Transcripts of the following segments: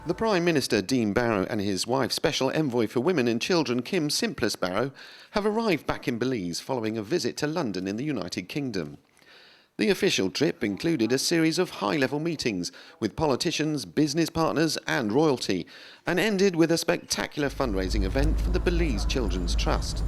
The Prime Minister, Dean Barrow, and his wife, Special Envoy for Women and Children, Kim Simplis Barrow, have arrived back in Belize following a visit to London in the United Kingdom. The official trip included a series of high-level meetings with politicians, business partners and royalty, and ended with a spectacular fundraising event for the Belize Children's Trust.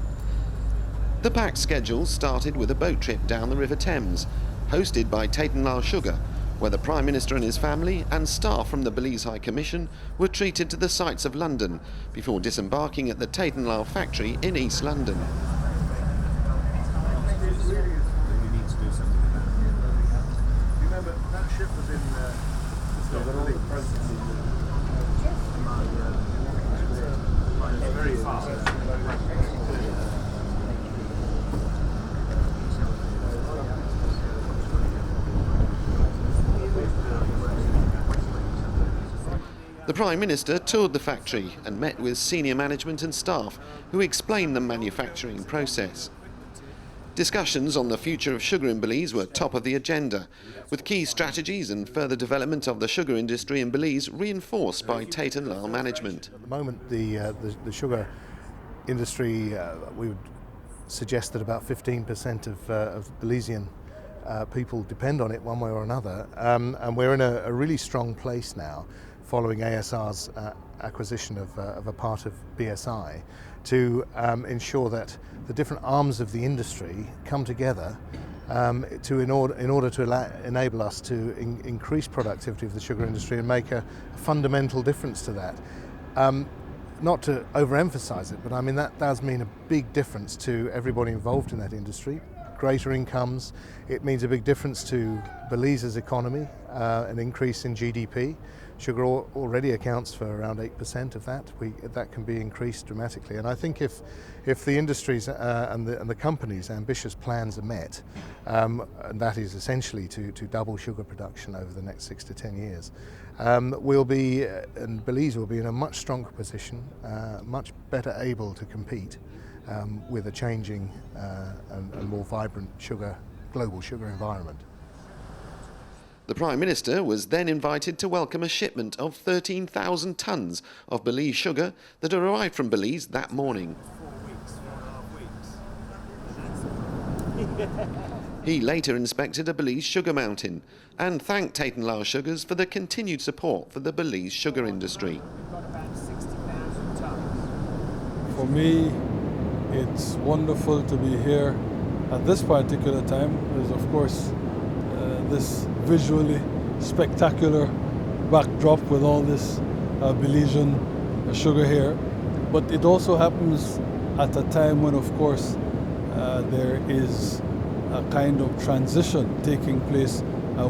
The packed schedule started with a boat trip down the River Thames, hosted by Tatenlau Sugar, where the Prime Minister and his family and staff from the Belize High Commission were treated to the sights of London before disembarking at the Tatenlau factory in East London. The Prime Minister toured the factory and met with senior management and staff who explained the manufacturing process. Discussions on the future of sugar in Belize were top of the agenda, with key strategies and further development of the sugar industry in Belize reinforced by Tatenlau management. At the moment, the sugar industry, we would suggest that about 15% of Belizean people depend on it one way or another, and we're in a really strong place now following ASR's acquisition of a part of BSI to ensure that the different arms of the industry come together in order to enable us to increase productivity of the sugar industry and make a fundamental difference to that. Not to overemphasize it, but I mean that does mean a big difference to everybody involved in that industry. Greater incomes, it means a big difference to Belize's economy, an increase in GDP. Sugar already accounts for around 8% of that. That can be increased dramatically. And I think if the industries and the companies' ambitious plans are met, and that is essentially to double sugar production over the next 6 to 10 years, and Belize will be in a much stronger position, much better able to compete with a changing and more vibrant global sugar environment. The Prime Minister was then invited to welcome a shipment of 13,000 tonnes of Belize sugar that arrived from Belize that morning. He later inspected a Belize sugar mountain and thanked Tatenlau Sugars for the continued support for the Belize sugar industry. For me, it's wonderful to be here at this particular time. There's, of course, this visually spectacular backdrop with all this Belizean sugar here. But it also happens at a time when, of course, there is a kind of transition taking place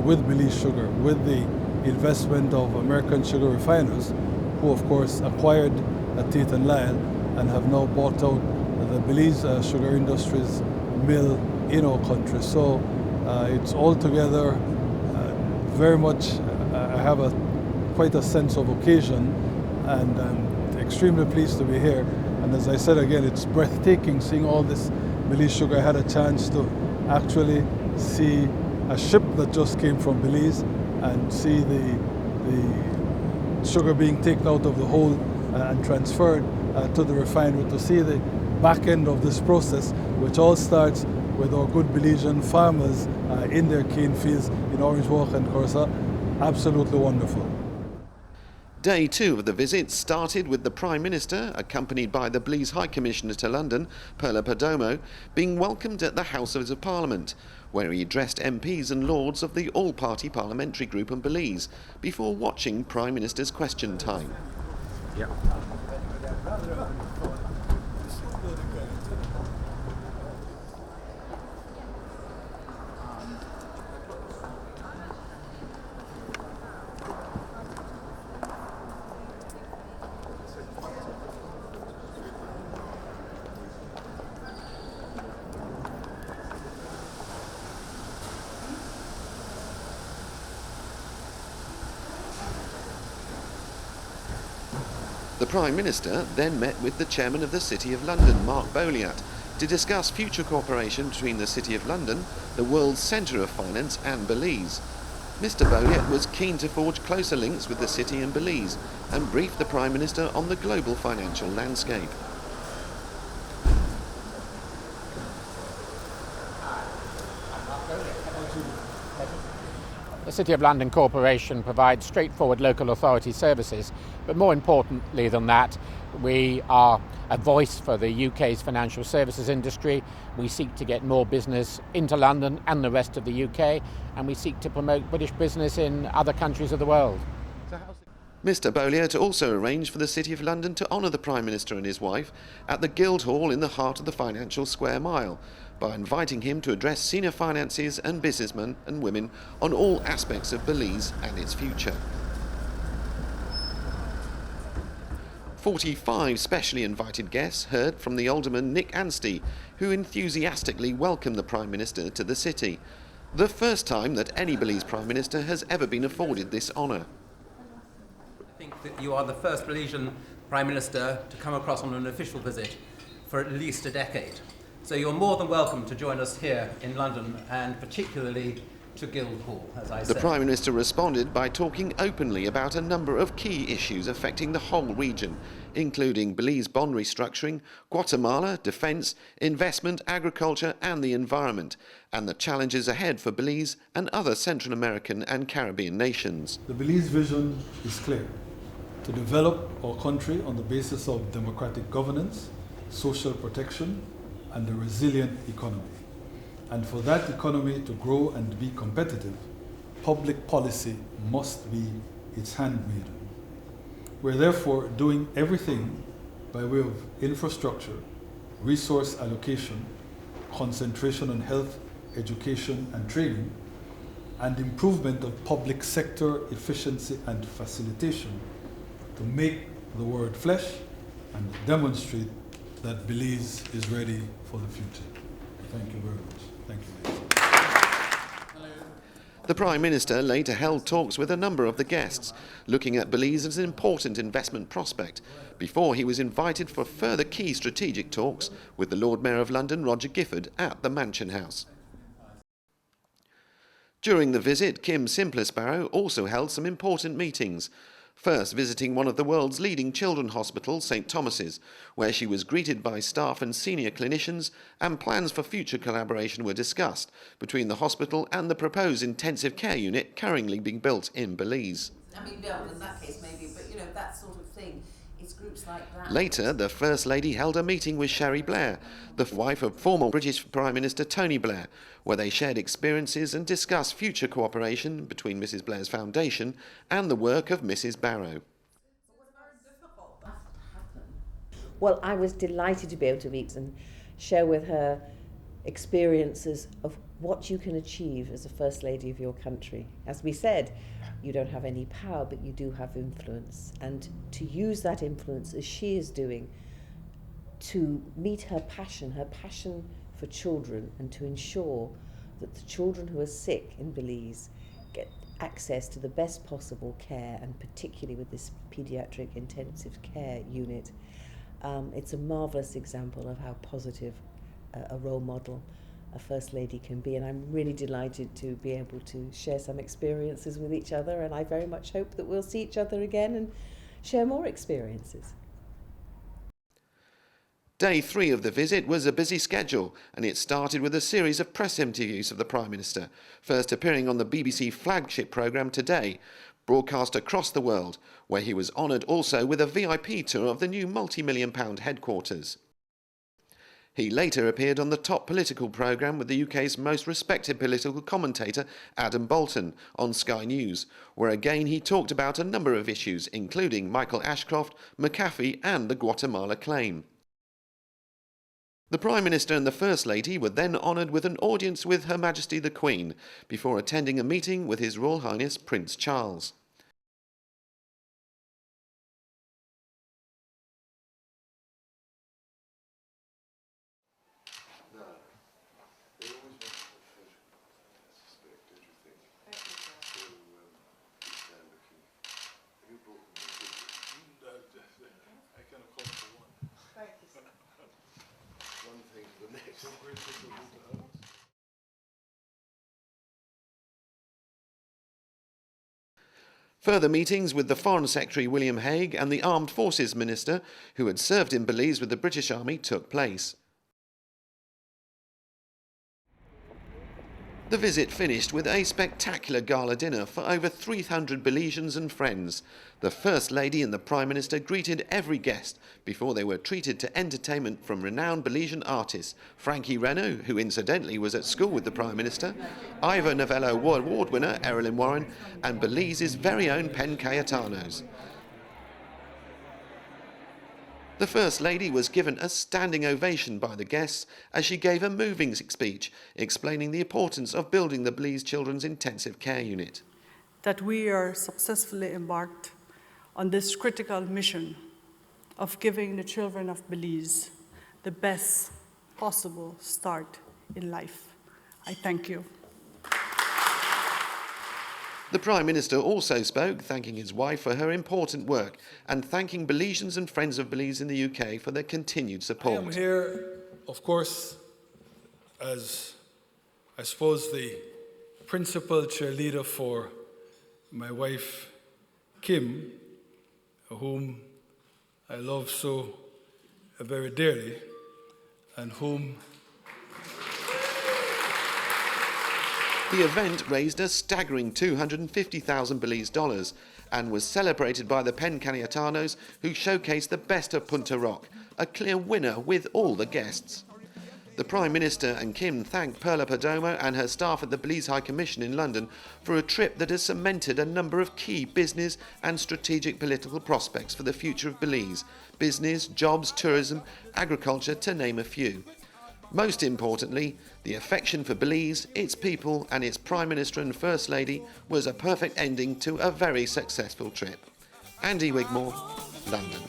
with Belize sugar, with the investment of American sugar refiners, who, of course, acquired Tate and Lyle and have now bought out the Belize sugar industry's mill in our country. So it's all together very much, I have quite a sense of occasion, and I'm extremely pleased to be here. And as I said again, it's breathtaking seeing all this Belize sugar. I had a chance to actually see a ship that just came from Belize and see the sugar being taken out of the hole and transferred to the refinery, to see the back end of this process, which all starts with our good Belizean farmers in their cane fields in Orange Walk and Corsa. Absolutely wonderful. Day 2 of the visit started with the Prime Minister, accompanied by the Belize High Commissioner to London, Perla Perdomo, being welcomed at the Houses of Parliament, where he addressed MPs and Lords of the all-party parliamentary group in Belize, before watching Prime Minister's question time. Yep. The Prime Minister then met with the Chairman of the City of London, Mark Boliat, to discuss future cooperation between the City of London, the world's centre of finance, and Belize. Mr Boliet was keen to forge closer links with the city and Belize and brief the Prime Minister on the global financial landscape. The City of London Corporation provides straightforward local authority services, but more importantly than that, we are a voice for the UK's financial services industry. We seek to get more business into London and the rest of the UK, and we seek to promote British business in other countries of the world. Mr Boliet also arranged for the City of London to honour the Prime Minister and his wife at the Guildhall in the heart of the financial square mile by inviting him to address senior financiers and businessmen and women on all aspects of Belize and its future. 45 specially invited guests heard from the Alderman Nick Anstey, who enthusiastically welcomed the Prime Minister to the city, the first time that any Belize Prime Minister has ever been afforded this honour. I think that you are the first Belizean Prime Minister to come across on an official visit for at least a decade. So you're more than welcome to join us here in London, and particularly to Guildhall, as I said. The Prime Minister responded by talking openly about a number of key issues affecting the whole region, including Belize bond restructuring, Guatemala, defence, investment, agriculture and the environment, and the challenges ahead for Belize and other Central American and Caribbean nations. The Belize vision is clear: to develop our country on the basis of democratic governance, social protection, and a resilient economy. And for that economy to grow and be competitive, public policy must be its handmaiden. We're therefore doing everything by way of infrastructure, resource allocation, concentration on health, education and training, and improvement of public sector efficiency and facilitation to make the word flesh and demonstrate that Belize is ready for the future. Thank you very much. Thank you. The Prime Minister later held talks with a number of the guests, looking at Belize as an important investment prospect, before he was invited for further key strategic talks with the Lord Mayor of London, Roger Gifford, at the Mansion House. During the visit, Kim Simplis Barrow also held some important meetings, first visiting one of the world's leading children's hospitals, St Thomas's, where she was greeted by staff and senior clinicians, and plans for future collaboration were discussed between the hospital and the proposed intensive care unit currently being built in Belize. I mean, no, in that case maybe, but you know, that sort of thing. It's groups like that. Later, the First Lady held a meeting with Cherie Blair, the wife of former British Prime Minister Tony Blair, where they shared experiences and discussed future cooperation between Mrs Blair's foundation and the work of Mrs Barrow. Well, I was delighted to be able to meet and share with her experiences of what you can achieve as a First Lady of your country. As we said, you don't have any power, but you do have influence. And to use that influence, as she is doing, to meet her passion for children, and to ensure that the children who are sick in Belize get access to the best possible care, and particularly with this paediatric intensive care unit. It's a marvellous example of how positive a role model a First Lady can be, and I'm really delighted to be able to share some experiences with each other, and I very much hope that we'll see each other again and share more experiences. Day 3 of the visit was a busy schedule, and it started with a series of press interviews of the Prime Minister, first appearing on the BBC flagship programme Today, broadcast across the world, where he was honoured also with a VIP tour of the new multi-million-pound headquarters. He later appeared on the top political programme with the UK's most respected political commentator, Adam Bolton, on Sky News, where again he talked about a number of issues, including Michael Ashcroft, McAfee and the Guatemala claim. The Prime Minister and the First Lady were then honoured with an audience with Her Majesty the Queen, before attending a meeting with His Royal Highness Prince Charles. One thing to the next. Further meetings with the Foreign Secretary William Hague and the Armed Forces Minister, who had served in Belize with the British Army, took place. The visit finished with a spectacular gala dinner for over 300 Belizeans and friends. The First Lady and the Prime Minister greeted every guest before they were treated to entertainment from renowned Belizean artists Frankie Reno, who incidentally was at school with the Prime Minister, Ivor Novello Award winner Erilyn Warren, and Belize's very own Penn Cayetanos. The First Lady was given a standing ovation by the guests as she gave a moving speech explaining the importance of building the Belize Children's Intensive Care Unit. That we are successfully embarked on this critical mission of giving the children of Belize the best possible start in life. I thank you. The Prime Minister also spoke, thanking his wife for her important work and thanking Belizeans and friends of Belize in the UK for their continued support. I am here, of course, as I suppose the principal cheerleader for my wife, Kim, whom I love so very dearly, and whom The event raised a staggering $250,000 Belize and was celebrated by the Penn Cayetanos, who showcased the best of Punta Rock, a clear winner with all the guests. The Prime Minister and Kim thanked Perla Perdomo and her staff at the Belize High Commission in London for a trip that has cemented a number of key business and strategic political prospects for the future of Belize: business, jobs, tourism, agriculture, to name a few. Most importantly, the affection for Belize, its people and its Prime Minister and First Lady was a perfect ending to a very successful trip. Andy Wigmore, London.